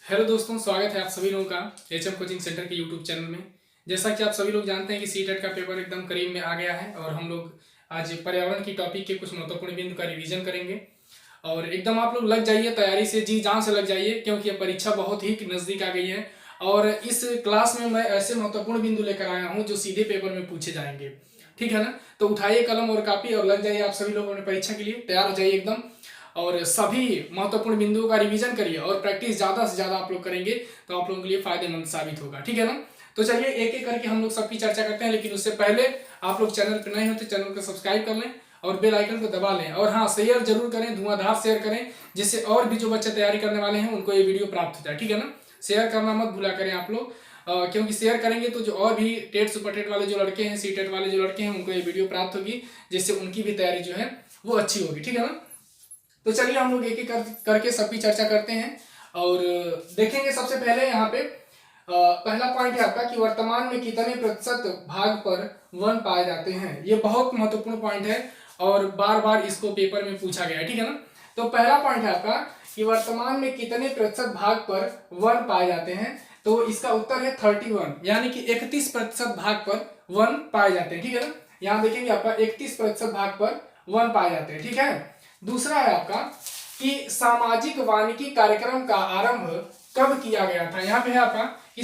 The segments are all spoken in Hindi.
हेलो दोस्तों, स्वागत है आप सभी लोगों का एचएम कोचिंग सेंटर के यूट्यूब चैनल में। जैसा कि आप सभी लोग जानते हैं कि सीटेट का पेपर एकदम करीब में आ गया है और हम लोग आज पर्यावरण की टॉपिक के कुछ महत्वपूर्ण बिंदु का रिवीजन करेंगे। और एकदम आप लोग लग जाइए तैयारी से, जी जान से लग जाइए, क्योंकि ये परीक्षा बहुत ही नज़दीक आ गई है। और इस क्लास में मैं ऐसे महत्वपूर्ण बिंदु लेकर आया हूँ जो सीधे पेपर में पूछे जाएंगे। ठीक है ना? तो उठाइए कलम और कापी और लग जाइए आप सभी लोग अपने परीक्षा के लिए, तैयार हो जाइए एकदम। और सभी महत्वपूर्ण बिंदुओं का रिवीजन करिए और प्रैक्टिस ज़्यादा से ज़्यादा आप लोग करेंगे तो आप लोगों के लिए फायदेमंद साबित होगा। ठीक है ना? तो चलिए एक एक करके हम लोग सबकी चर्चा करते हैं, लेकिन उससे पहले आप लोग चैनल पर नए हो तो चैनल को सब्सक्राइब कर लें और बेल आइकन को दबा लें। और हाँ, शेयर जरूर करें, धुआंधार शेयर करें, जिससे और भी जो बच्चे तैयारी करने वाले हैं उनको ये वीडियो प्राप्त हो जाए। ठीक है ना? शेयर करना मत भूला करें आप लोग, क्योंकि शेयर करेंगे तो जो और भी टेट सुपर टेट वाले जो लड़के हैं, सी टेट वाले जो लड़के हैं, उनको ये वीडियो प्राप्त होगी, जिससे उनकी भी तैयारी जो है वो अच्छी होगी। ठीक है ना? तो चलिए हम लोग एक एक करके सबकी चर्चा करते हैं और देखेंगे। सबसे पहले यहाँ पे पहला पॉइंट है आपका कि वर्तमान में कितने प्रतिशत भाग पर वन पाए जाते हैं। ये बहुत महत्वपूर्ण पॉइंट है और बार बार इसको पेपर में पूछा गया है। ठीक है ना? तो पहला पॉइंट है आपका कि वर्तमान में कितने प्रतिशत भाग पर वन पाए जाते हैं। तो इसका उत्तर है 31, यानी कि 31% भाग पर वन पाए जाते हैं। ठीक है ना? यहाँ देखेंगे आपका 31% भाग पर वन पाए जाते हैं। ठीक है? दूसरा है आपका कि सामाजिक वानिकी कार्यक्रम का आरंभ कब किया गया था। यहाँ पे है आपका कि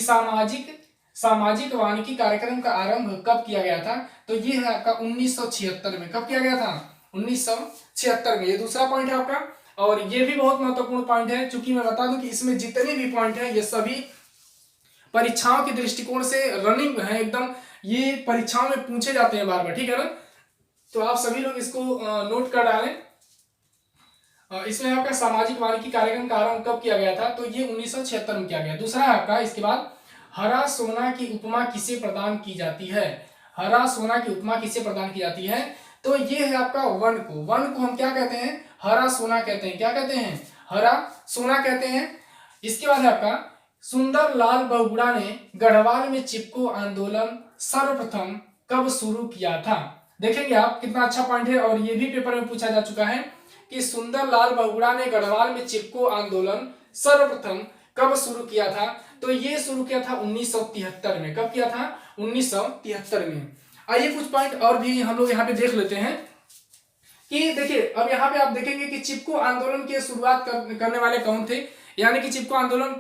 सामाजिक वानिकी कार्यक्रम का आरंभ कब किया गया था। तो ये है आपका 1976 में। कब किया गया था? 1976 में। ये दूसरा पॉइंट है आपका और ये भी बहुत महत्वपूर्ण पॉइंट है, चूंकि मैं बता दूं कि इसमें जितने भी पॉइंट हैं ये सभी परीक्षाओं के दृष्टिकोण से रनिंग है एकदम, ये परीक्षाओं में पूछे जाते हैं बार बार। ठीक है ना? तो आप सभी लोग इसको नोट कर डालें। इसमें आपका सामाजिक वानिकी कार्यक्रम का आरंभ कब किया गया था। तो ये 1976 में किया गया। दूसरा है आपका इसके बाद हरा सोना की उपमा किसे प्रदान की जाती है। हरा सोना की उपमा किसे प्रदान की जाती है। तो ये है आपका वन को हम क्या कहते हैं? हरा सोना कहते हैं। क्या कहते हैं? हरा सोना कहते हैं। इसके बाद है आपका सुंदर लाल बहुगुणा ने गढ़वाल में चिपको आंदोलन सर्वप्रथम कब शुरू किया था। देखेंगे आप कितना अच्छा पॉइंट है और ये भी पेपर में पूछा जा चुका है कि सुंदरलाल बहुगुणा ने गढ़वाल में चिपको आंदोलन सर्वप्रथम कब शुरू किया था। तो ये शुरू किया था 1973 में। कब किया था? 1973 में। आइए कुछ पॉइंट और भी हम लोग यहाँ पे देख लेते हैं कि देखिए अब यहाँ पे आप देखेंगे कि चिपको आंदोलन की शुरुआत करने वाले कौन थे, यानी कि चिपको आंदोलन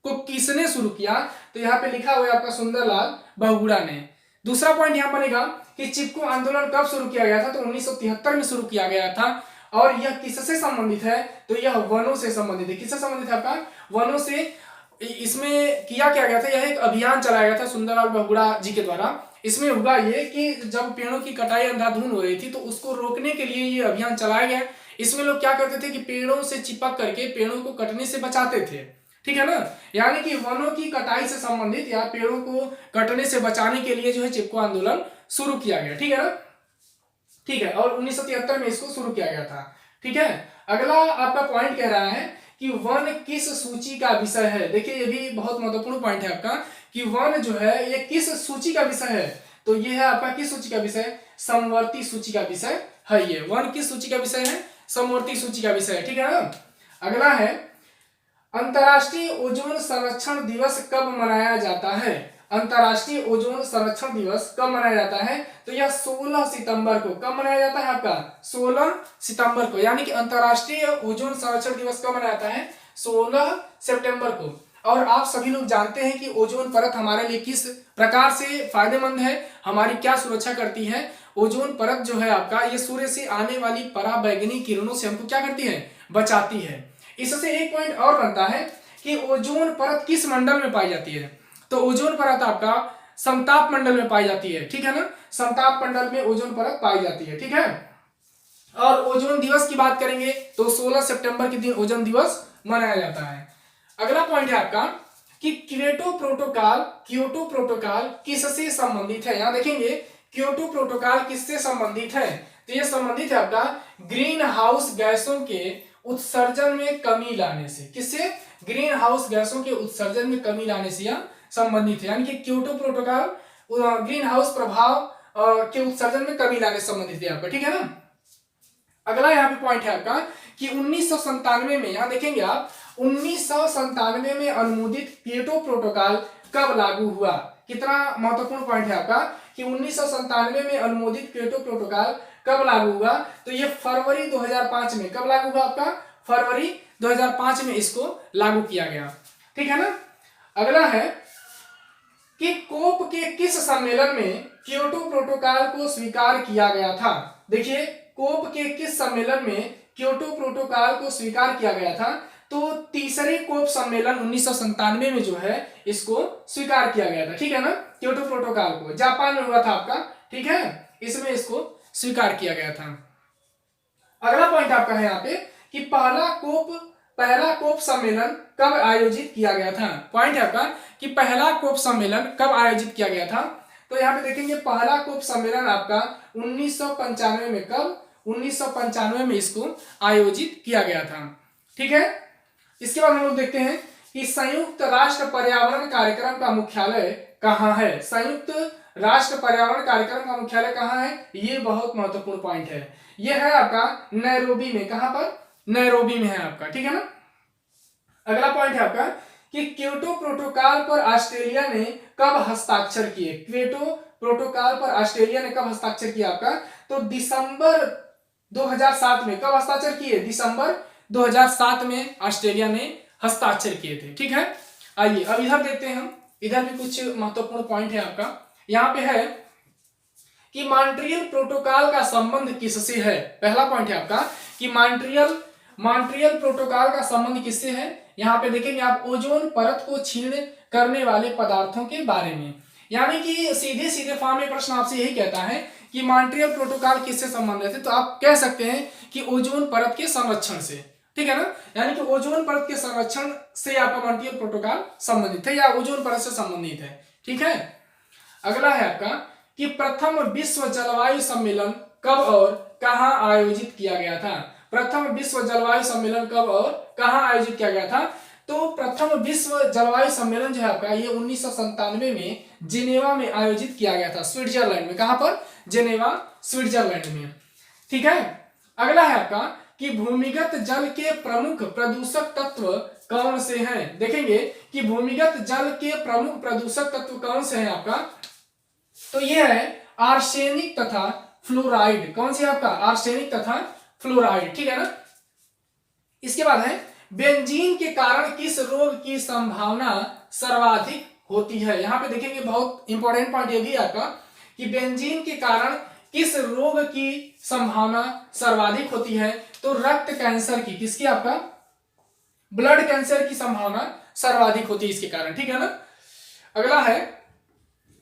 को किसने शुरू किया। तो यहाँ पे लिखा हुआ है आपका सुंदरलाल बहुगुणा ने। दूसरा पॉइंट यहाँ बनेगा कि चिपको आंदोलन कब शुरू किया गया था। तो 1973 में शुरू किया गया था और यह किससे संबंधित है। तो यह वनों से संबंधित है। किससे संबंधित है आपका? वनों से। इसमें किया क्या गया था, यह एक अभियान चलाया गया था सुंदरलाल बहुगुणा जी के द्वारा। इसमें हुआ ये कि जब पेड़ों की कटाई अंधाधुंध हो रही थी तो उसको रोकने के लिए ये अभियान चलाया गया। इसमें लोग क्या करते थे कि पेड़ों से चिपक करके पेड़ों को कटने से बचाते थे। ठीक है ना? यानी कि वनों की कटाई से संबंधित या पेड़ों को कटने से बचाने के लिए जो है चिपको आंदोलन शुरू किया गया। ठीक है ना? ठीक है। और 1973 में इसको शुरू किया गया था। ठीक है। अगला आपका पॉइंट कह रहा है कि वन किस सूची का विषय है। देखिए ये भी बहुत महत्वपूर्ण पॉइंट है आपका कि वन जो है ये किस सूची का विषय है। तो ये है आपका किस सूची का विषय? समवर्ती सूची का विषय है। ये वन किस सूची का विषय है? समवर्ती सूची का विषय है। ठीक है ना? अगला है अंतर्राष्ट्रीय ओजोन संरक्षण दिवस कब मनाया जाता है। अंतर्राष्ट्रीय ओजोन संरक्षण दिवस कब मनाया जाता है। तो यह 16 सितंबर को। कब मनाया जाता है आपका? 16 सितंबर को। यानी कि अंतर्राष्ट्रीय ओजोन संरक्षण दिवस कब मनाया जाता है? 16 सितंबर को। और आप सभी लोग जानते हैं कि ओजोन परत हमारे लिए किस प्रकार से फायदेमंद है, हमारी क्या सुरक्षा करती है। ओजोन परत जो है आपका ये सूर्य से आने वाली पराबैंगनी किरणों से हमको क्या करती है? बचाती है। इससे एक पॉइंट और बनता है कि ओजोन परत किस मंडल में पाई जाती है। तो ओजोन परत आपका समताप मंडल में पाई जाती है। ठीक है ना? समताप मंडल में ओजोन परत पाई जाती है। ठीक है। और ओजोन दिवस की बात करेंगे तो 16 सितंबर के दिन ओजोन दिवस मनाया जाता है। अगला पॉइंट है आपका कि क्योटो प्रोटोकॉल किससे संबंधित है। यहां देखेंगे क्योटो प्रोटोकॉल किससे संबंधित है। तो यह संबंधित है आपका ग्रीन हाउस गैसों के उत्सर्जन में कमी लाने से। किससे? ग्रीन हाउस गैसों के उत्सर्जन में कमी लाने से यह संबंधित है। यानी कि क्योटो प्रोटोकॉल ग्रीन हाउस प्रभाव के उत्सर्जन में कमी लाने से संबंधित है आपका। ठीक है ना? अगला यहाँ पे पॉइंट है आपका कि 1997 में, यहां देखेंगे आप 1997 में अनुमोदित क्योटो प्रोटोकॉल कब लागू हुआ? कितना महत्वपूर्ण पॉइंट है आपका कि 1997 में अनुमोदित क्योटो प्रोटोकॉल कब लागू हुआ? तो ये फरवरी 2005 में। कब लागू हुआ आपका? फरवरी 2005 में इसको लागू किया गया। ठीक है ना। अगला है कि कोप के किस सम्मेलन में क्योटो प्रोटोकॉल को स्वीकार किया गया था? देखिए, कोप के किस सम्मेलन में क्योटो प्रोटोकॉल को स्वीकार किया गया था? तो तीसरे कोप सम्मेलन 1997 में जो है इसको स्वीकार किया गया था। ठीक है ना। क्योटो प्रोटोकॉल को जापान में हुआ था आपका। ठीक है, इसमें इसको स्वीकार किया गया था। अगला पॉइंट आपका है यहाँ पे कि पहला कोप सम्मेलन कब आयोजित किया गया था? पॉइंट है आपका कि पहला कोप सम्मेलन कब आयोजित किया गया था? तो यहाँ पे देखेंगे पहला कोप सम्मेलन आपका 1995 में। कब? 1995 में इसको आयोजित किया गया था। ठीक है। इसके बाद हम लोग देखते हैं कि संयुक्त राष्ट्र पर्यावरण कार्यक्रम का मुख्यालय कहाँ है? संयुक्त राष्ट्र पर्यावरण कार्यक्रम का मुख्यालय कहाँ है? ये बहुत महत्वपूर्ण पॉइंट है। यह है आपका नैरोबी में। कहां पर? नैरोबी में है आपका। ठीक है ना। अगला पॉइंट है आपका कि क्योटो प्रोटोकॉल पर ऑस्ट्रेलिया ने कब हस्ताक्षर किए? क्योटो प्रोटोकॉल पर ऑस्ट्रेलिया ने कब हस्ताक्षर किया आपका? तो दिसंबर 2007 में। कब हस्ताक्षर किए? दिसंबर 2007 में ऑस्ट्रेलिया ने हस्ताक्षर किए थे। ठीक है। आइए अब इधर देखते हैं हम। इधर भी कुछ महत्वपूर्ण पॉइंट है आपका। यहाँ पे है कि मॉन्ट्रियल प्रोटोकॉल का संबंध किससे है? पहला पॉइंट है आपका कि मॉन्ट्रियल प्रोटोकॉल का संबंध किससे है? यहाँ पे देखेंगे आप ओजोन परत को क्षीण करने वाले पदार्थों के बारे में। यानी कि सीधे सीधे फॉर्म में प्रश्न आपसे यही कहता है कि मॉन्ट्रियल प्रोटोकॉल किससे संबंधित है? तो आप कह सकते हैं कि ओजोन परत के संरक्षण से। ठीक है ना। यानी कि ओजोन परत के संरक्षण से आपका मॉन्ट्रियल प्रोटोकॉल संबंधित है या ओजोन परत से संबंधित है। ठीक है। अगला है आपका कि प्रथम विश्व जलवायु सम्मेलन कब और कहां आयोजित किया गया था? प्रथम विश्व जलवायु सम्मेलन कब और कहां आयोजित किया गया था? तो प्रथम विश्व जलवायु सम्मेलन जो है आपका ये 1997 में जिनेवा में आयोजित किया गया था, स्विट्जरलैंड में। कहां पर? जिनेवा, स्विट्जरलैंड में। ठीक है। अगला है आपका कि भूमिगत जल के प्रमुख प्रदूषक तत्व कौन से हैं? देखेंगे कि भूमिगत जल के प्रमुख प्रदूषक तत्व कौन से हैं आपका? तो ये है आर्सेनिक तथा फ्लोराइड। कौन सी आपका? आर्सेनिक तथा फ्लोराइड। ठीक है ना। इसके बाद है बेंजीन के कारण किस रोग की संभावना सर्वाधिक होती है? यहां पे देखेंगे बहुत इंपॉर्टेंट पॉइंट ये भी आपका कि बेंजीन के कारण किस रोग की संभावना सर्वाधिक होती है? तो रक्त कैंसर की। किसकी? आपका ब्लड कैंसर की संभावना सर्वाधिक होती है इसके कारण। ठीक है ना। अगला है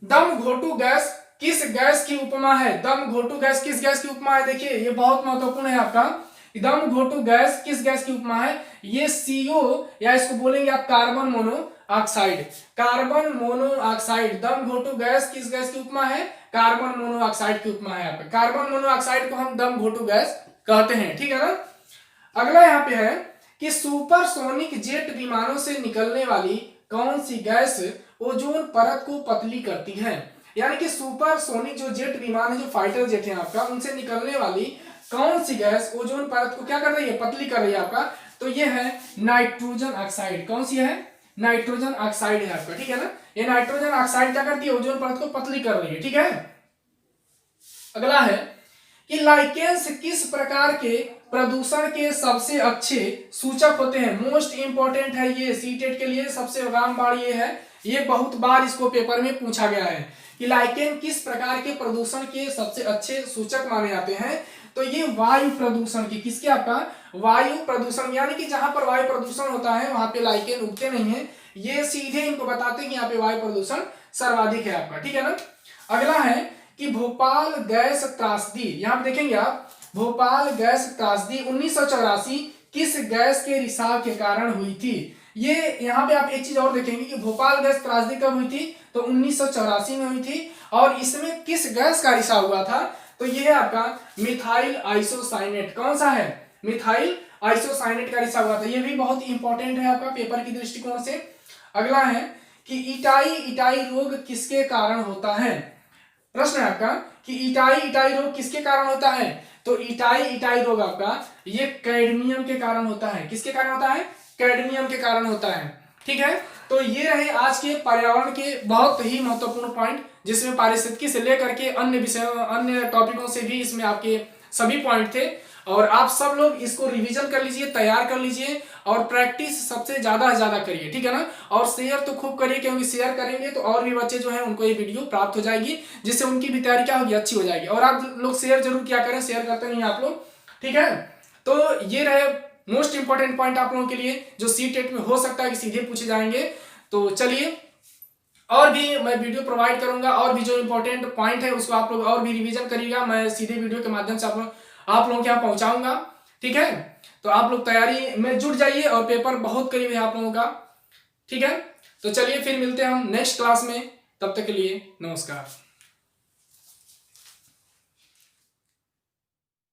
दम घोटू गैस किस गैस की उपमा है? दम घोटू गैस किस गैस की उपमा है? देखिए ये बहुत महत्वपूर्ण है आपका। दम घोटू गैस किस गैस की उपमा है? ये CO या इसको बोलेंगे आप कार्बन मोनोऑक्साइड। Carbon monoxide. दम घोटू गैस किस गैस की उपमा है? कार्बन मोनोऑक्साइड की उपमा है आपका। कार्बन मोनोऑक्साइड को हम दम घोटू गैस कहते हैं। ठीक है ना। अगला यहाँ पे है कि सुपरसोनिक जेट विमानों से निकलने वाली कौन सी गैस ओजोन परत को पतली करती है? यानी कि सुपरसोनिक जो जेट विमान है, जो फाइटर जेट है आपका, उनसे निकलने वाली कौन सी गैस ओजोन परत को क्या कर रही है? पतली कर रही है आपका। तो ये है नाइट्रोजन ऑक्साइड। कौन सी है? नाइट्रोजन ऑक्साइड है आपका। ठीक है ना। ये नाइट्रोजन ऑक्साइड क्या करती है? ओजोन परत को पतली कर रही है। ठीक है। अगला है कि लाइकेन्स किस प्रकार के प्रदूषण के सबसे अच्छे सूचक होते हैं? मोस्ट इंपॉर्टेंट है ये, सीटेट के लिए सबसे रामबाण ये है। ये बहुत बार इसको पेपर में पूछा गया है कि लाइकेन किस प्रकार के प्रदूषण के सबसे अच्छे सूचक माने जाते हैं? तो ये वायु प्रदूषण की। किसके? आपका वायु प्रदूषण। यानी कि जहां पर वायु प्रदूषण होता है वहां पे लाइकेन उगते नहीं है। ये सीधे इनको बताते हैं कि यहाँ पे वायु प्रदूषण सर्वाधिक है आपका। ठीक है ना। अगला है कि भोपाल गैस त्रासदी। यहाँ पे देखेंगे आप, भोपाल गैस त्रासदी 1984 किस गैस के रिसाव के कारण हुई थी? ये यहाँ पे आप एक चीज और देखेंगे कि भोपाल गैस त्रासदी कब हुई थी? तो 1984 में हुई थी। और इसमें किस गैस का रिसाव हुआ था? तो ये है आपका मिथाइल आइसोसाइनेट। कौन सा है? मिथाइल आइसोसाइनेट का रिसाव हुआ था। ये भी बहुत इंपॉर्टेंट है आपका पेपर की दृष्टिकोण से। अगला है कि इटाई रोग किसके कारण होता है? प्रश्न है आपका कि इटाई रोग किसके कारण होता है? तो इटाई रोग आपका ये कैडमियम के कारण होता है। किसके कारण होता है? कैडमियम के कारण होता है। ठीक है, तो ये रहे आज के पर्यावरण के बहुत ही महत्वपूर्ण पॉइंट, जिसमें पारिस्थितिकी से लेकर के अन्य विषयों अन्य टॉपिकों से भी इसमें आपके सभी पॉइंट थे। और आप सब लोग इसको रिवीजन कर लीजिए, तैयार कर लीजिए और प्रैक्टिस सबसे ज्यादा करिए। ठीक है ना, और शेयर तो खूब करिए, क्योंकि शेयर करेंगे तो और भी बच्चे जो है उनको ये वीडियो प्राप्त हो जाएगी, जिससे उनकी भी तैयारी क्या होगी, अच्छी हो जाएगी। और आप लोग शेयर जरूर क्या करें, शेयर करते नहीं आप लोग। ठीक है, तो ये रहे मोस्ट इंपॉर्टेंट पॉइंट आप लोगों के लिए, जो सी-टेट में हो सकता है कि सीधे पूछे जाएंगे। तो चलिए, और भी मैं वीडियो प्रोवाइड करूंगा, और भी जो इंपॉर्टेंट पॉइंट है उसको आप लोग और भी रिवीजन करिएगा, मैं सीधे वीडियो के माध्यम से आप लोगों के यहाँ पहुंचाऊंगा। ठीक है, तो आप लोग तैयारी में जुट जाइए, और पेपर बहुत करीब है आप लोगों का। ठीक है, तो चलिए फिर मिलते हैं हम नेक्स्ट क्लास में, तब तक के लिए नमस्कार।